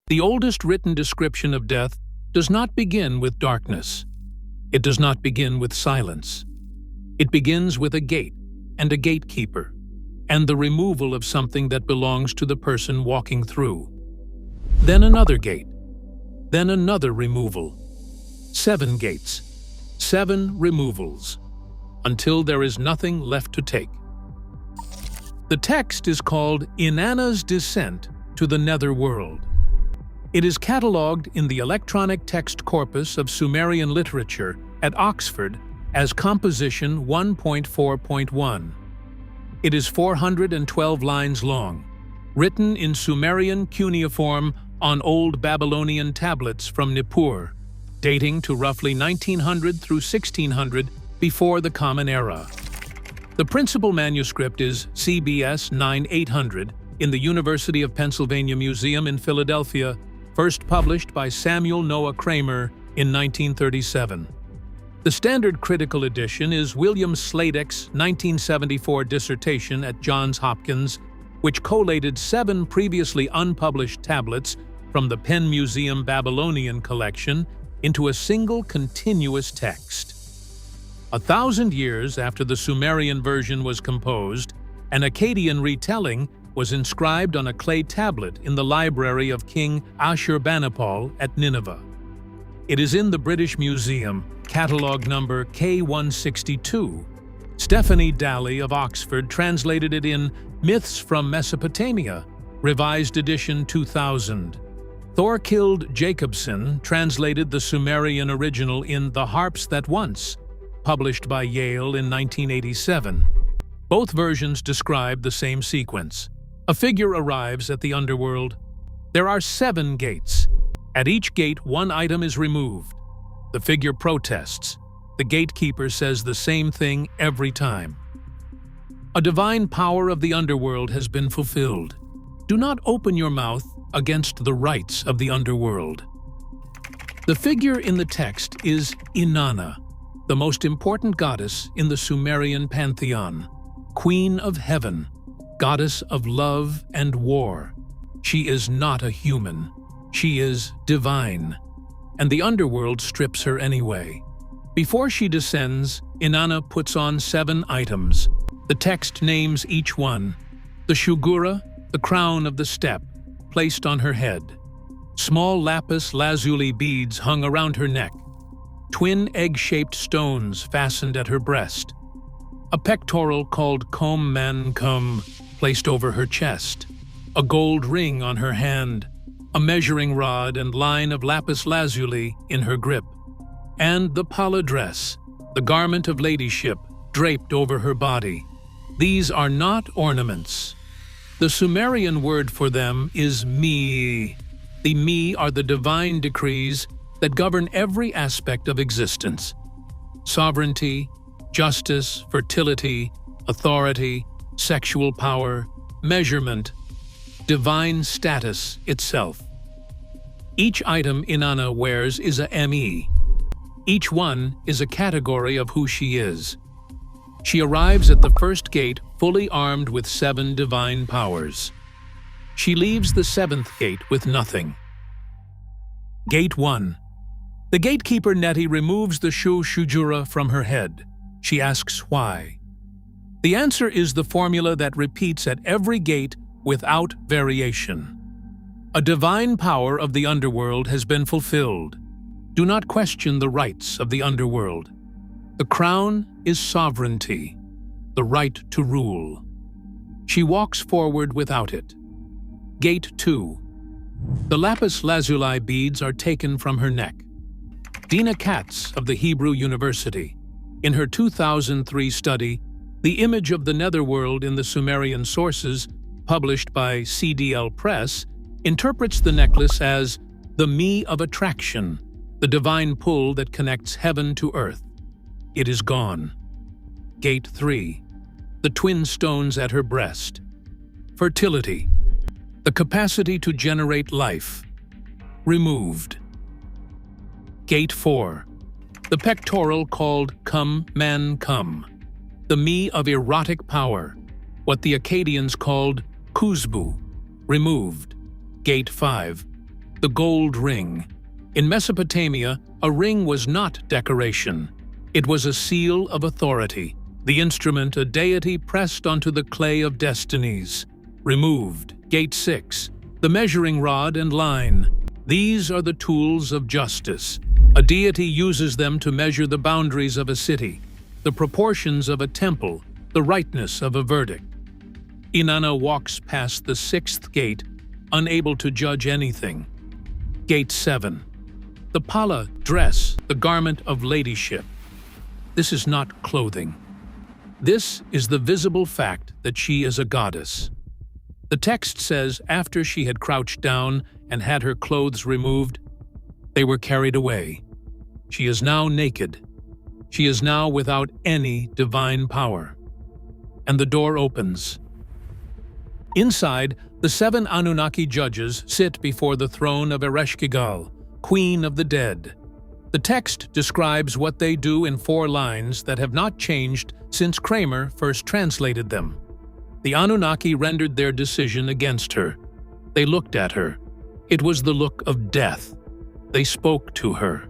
The oldest written description of death does not begin with darkness. It does not begin with silence. It begins with a gate and a gatekeeper, and the removal of something that belongs to the person walking through. Then another gate, then another removal. 7 gates, 7 removals, until there is nothing left to take. The text is called Inanna's Descent to the Nether World. It is catalogued in the electronic text corpus of Sumerian literature at Oxford as Composition 1.4.1. It is 412 lines long, written in Sumerian cuneiform on Old Babylonian tablets from Nippur, dating to roughly 1900 through 1600 before the Common Era. The principal manuscript is CBS 9800 in the University of Pennsylvania Museum in Philadelphia, first published by Samuel Noah Kramer in 1937. The standard critical edition is William Sladek's 1974 dissertation at Johns Hopkins, which collated 7 previously unpublished tablets from the Penn Museum Babylonian collection into a single continuous text. 1,000 years after the Sumerian version was composed, an Akkadian retelling was inscribed on a clay tablet in the library of King Ashurbanipal at Nineveh. It is in the British Museum, catalogue number K162. Stephanie Dalley of Oxford translated it in Myths from Mesopotamia, revised edition 2000. Thorkild Jacobson translated the Sumerian original in The Harps That Once, published by Yale in 1987. Both versions describe the same sequence. A figure arrives at the underworld. There are 7 gates. At each gate, 1 item is removed. The figure protests. The gatekeeper says the same thing every time. A divine power of the underworld has been fulfilled. Do not open your mouth against the rites of the underworld. The figure in the text is Inanna, the most important goddess in the Sumerian pantheon, Queen of Heaven, goddess of love and war. She is not a human. She is divine, and the underworld strips her anyway. Before she descends, Inanna puts on 7 items. The text names each one. The shugura, the crown of the step, placed on her head. Small lapis lazuli beads hung around her neck. Twin egg-shaped stones fastened at her breast. A pectoral called kum man kum placed over her chest. A gold ring on her hand. A measuring rod and line of lapis lazuli in her grip. And the pala dress, the garment of ladyship, draped over her body. These are not ornaments. The Sumerian word for them is mi. The mi are the divine decrees that govern every aspect of existence. Sovereignty, justice, fertility, authority, sexual power, measurement, divine status itself. Each item Inanna wears is a me. Each one is a category of who she is. She arrives at the first gate fully armed with 7 divine powers. She leaves the 7th gate with nothing. Gate 1. The gatekeeper Neti removes the shujura from her head. She asks why. The answer is the formula that repeats at every gate without variation. A divine power of the underworld has been fulfilled. Do not question the rights of the underworld. The crown is sovereignty, the right to rule. She walks forward without it. Gate 2. The lapis lazuli beads are taken from her neck. Dina Katz of the Hebrew University, in her 2003 study, The Image of the Netherworld in the Sumerian Sources, published by CDL Press, interprets the necklace as the me of attraction, the divine pull that connects heaven to earth. It is gone. Gate 3. The twin stones at her breast. Fertility. The capacity to generate life. Removed. Gate 4. The pectoral called kum man kum. The me of erotic power. What the Akkadians called kuzbu. Removed. Gate 5. the gold ring. In Mesopotamia, a ring was not decoration. It was a seal of authority, the instrument a deity pressed onto the clay of destinies. Removed. Gate 6. The measuring rod and line. These are the tools of justice. A deity uses them to measure the boundaries of a city, the proportions of a temple, the rightness of a verdict. Inanna walks past the 6th gate, unable to judge anything. Gate 7. The pala, dress, the garment of ladyship. This is not clothing. This is the visible fact that she is a goddess. The text says after she had crouched down and had her clothes removed, they were carried away. She is now naked. She is now without any divine power. And the door opens. Inside, the 7 Anunnaki judges sit before the throne of Ereshkigal, Queen of the Dead. The text describes what they do in 4 lines that have not changed since Kramer first translated them. The Anunnaki rendered their decision against her. They looked at her. It was the look of death. They spoke to her.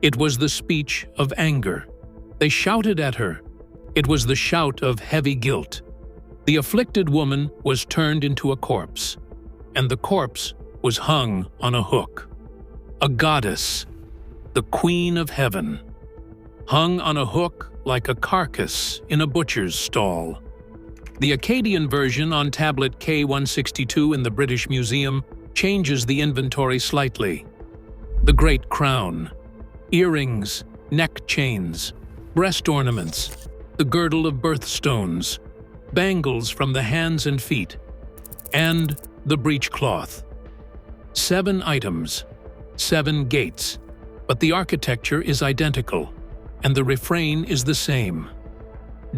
It was the speech of anger. They shouted at her. It was the shout of heavy guilt. The afflicted woman was turned into a corpse, and the corpse was hung on a hook. A goddess, the Queen of Heaven, hung on a hook like a carcass in a butcher's stall. The Akkadian version on tablet K162 in the British Museum changes the inventory slightly. The great crown, earrings, neck chains, breast ornaments, the girdle of birthstones, bangles from the hands and feet, and the breechcloth. 7 items, 7 gates, but the architecture is identical, and the refrain is the same.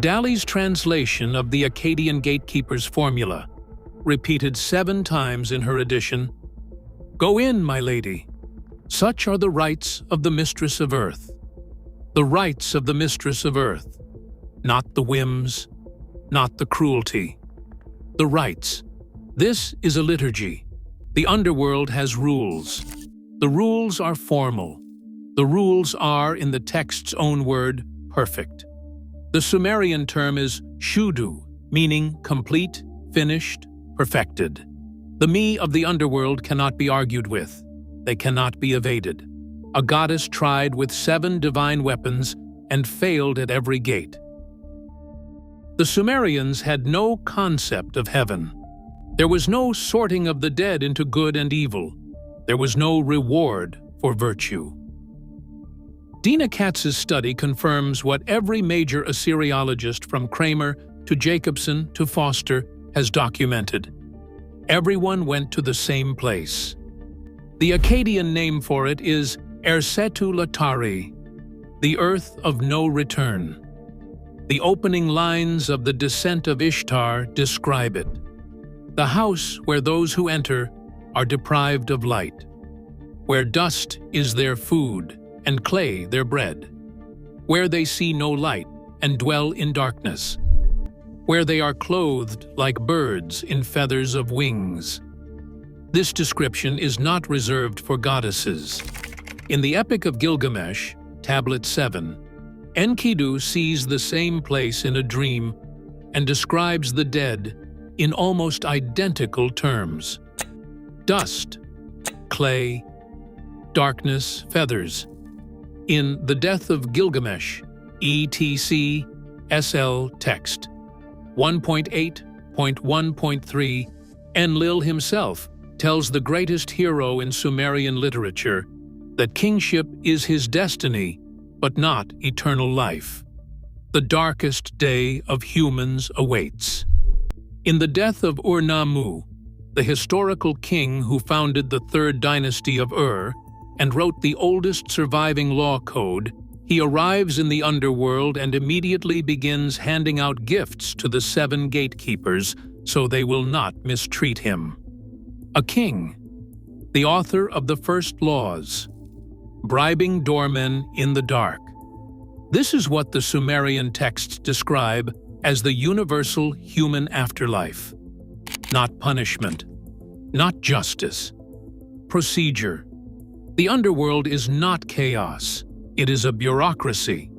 Dalley's translation of the Akkadian gatekeeper's formula, repeated 7 times in her edition, "Go in, my lady. Such are the rites of the mistress of earth." The rites of the mistress of earth, not the whims, not the cruelty. The rites. This is a liturgy. The underworld has rules. The rules are formal. The rules are, in the text's own word, perfect. The Sumerian term is shudu, meaning complete, finished, perfected. The me of the underworld cannot be argued with. They cannot be evaded. A goddess tried with 7 divine weapons and failed at every gate. The Sumerians had no concept of heaven. There was no sorting of the dead into good and evil. There was no reward for virtue. Dina Katz's study confirms what every major Assyriologist from Kramer to Jacobson to Foster has documented. Everyone went to the same place. The Akkadian name for it is Ersetu Latari, the earth of no return. The opening lines of the Descent of Ishtar describe it. The house where those who enter are deprived of light, where dust is their food and clay their bread, where they see no light and dwell in darkness, where they are clothed like birds in feathers of wings. This description is not reserved for goddesses. In the Epic of Gilgamesh, Tablet 7, Enkidu sees the same place in a dream and describes the dead in almost identical terms. Dust, clay, darkness, feathers. In The Death of Gilgamesh, ETCSL text 1.8.1.3, Enlil himself tells the greatest hero in Sumerian literature that kingship is his destiny, but not eternal life. The darkest day of humans awaits. In The Death of Ur-Nammu, the historical king who founded the 3rd dynasty of Ur and wrote the oldest surviving law code, he arrives in the underworld and immediately begins handing out gifts to the 7 gatekeepers so they will not mistreat him. A king, the author of the first laws, bribing doormen in the dark. This is what the Sumerian texts describe as the universal human afterlife. Not punishment, not justice. Procedure. The underworld is not chaos. It is a bureaucracy.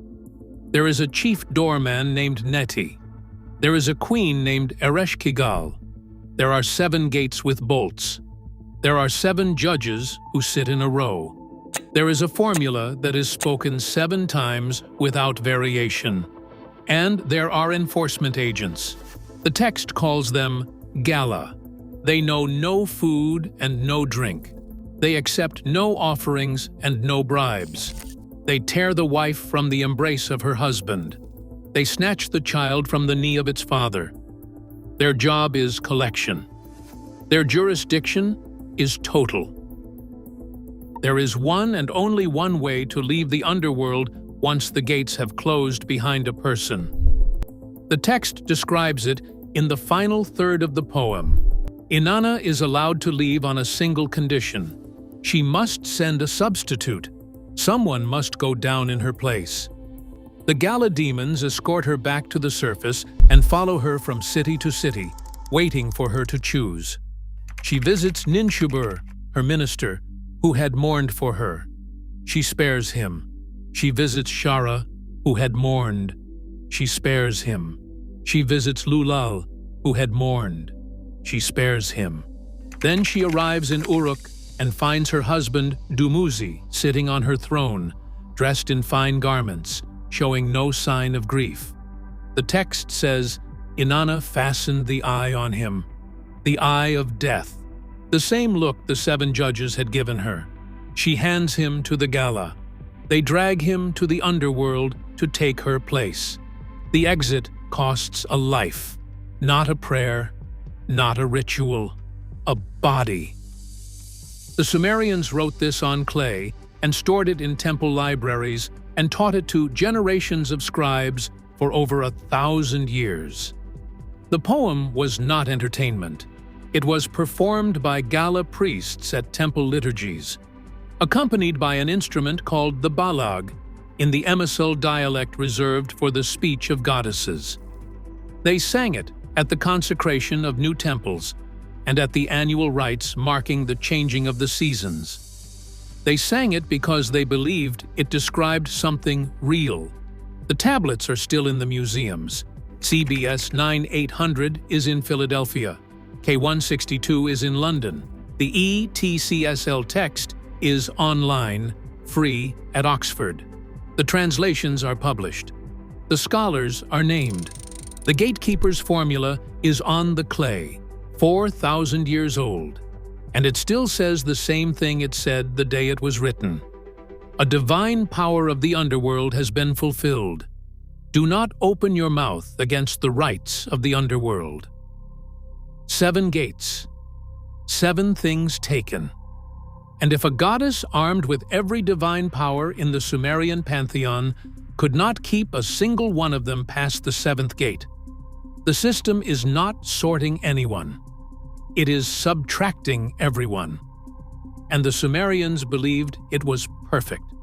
There is a chief doorman named Neti. There is a queen named Ereshkigal. There are 7 gates with bolts. There are 7 judges who sit in a row. There is a formula that is spoken 7 times without variation. And there are enforcement agents. The text calls them Gala. They know no food and no drink. They accept no offerings and no bribes. They tear the wife from the embrace of her husband. They snatch the child from the knee of its father. Their job is collection. Their jurisdiction is total. There is one and only one way to leave the underworld once the gates have closed behind a person. The text describes it in the final third of the poem. Inanna is allowed to leave on a single condition. She must send a substitute. Someone must go down in her place. The Gala demons escort her back to the surface and follow her from city to city, waiting for her to choose. She visits Ninshubur, her minister, who had mourned for her. She spares him. She visits Shara, who had mourned. She spares him. She visits Lulal, who had mourned. She spares him. Then she arrives in Uruk and finds her husband, Dumuzi, sitting on her throne, dressed in fine garments, showing no sign of grief. The text says, Inanna fastened the eye on him, the eye of death, the same look the 7 judges had given her. She hands him to the Gala. They drag him to the underworld to take her place. The exit costs a life, not a prayer, not a ritual, a body. The Sumerians wrote this on clay and stored it in temple libraries and taught it to generations of scribes for over 1,000 years. The poem was not entertainment. It was performed by Gala priests at temple liturgies, accompanied by an instrument called the balag, in the Emesal dialect reserved for the speech of goddesses. They sang it at the consecration of new temples and at the annual rites marking the changing of the seasons. They sang it because they believed it described something real. The tablets are still in the museums. CBS 9800 is in Philadelphia. K162 is in London. The ETCSL text is online, free, at Oxford. The translations are published. The scholars are named. The gatekeeper's formula is on the clay, 4,000 years old, and it still says the same thing it said the day it was written. A divine power of the underworld has been fulfilled. Do not open your mouth against the rites of the underworld. 7 gates, 7 things taken. And if a goddess armed with every divine power in the Sumerian pantheon could not keep a single one of them past the 7th gate, the system is not sorting anyone. It is subtracting everyone. And the Sumerians believed it was perfect.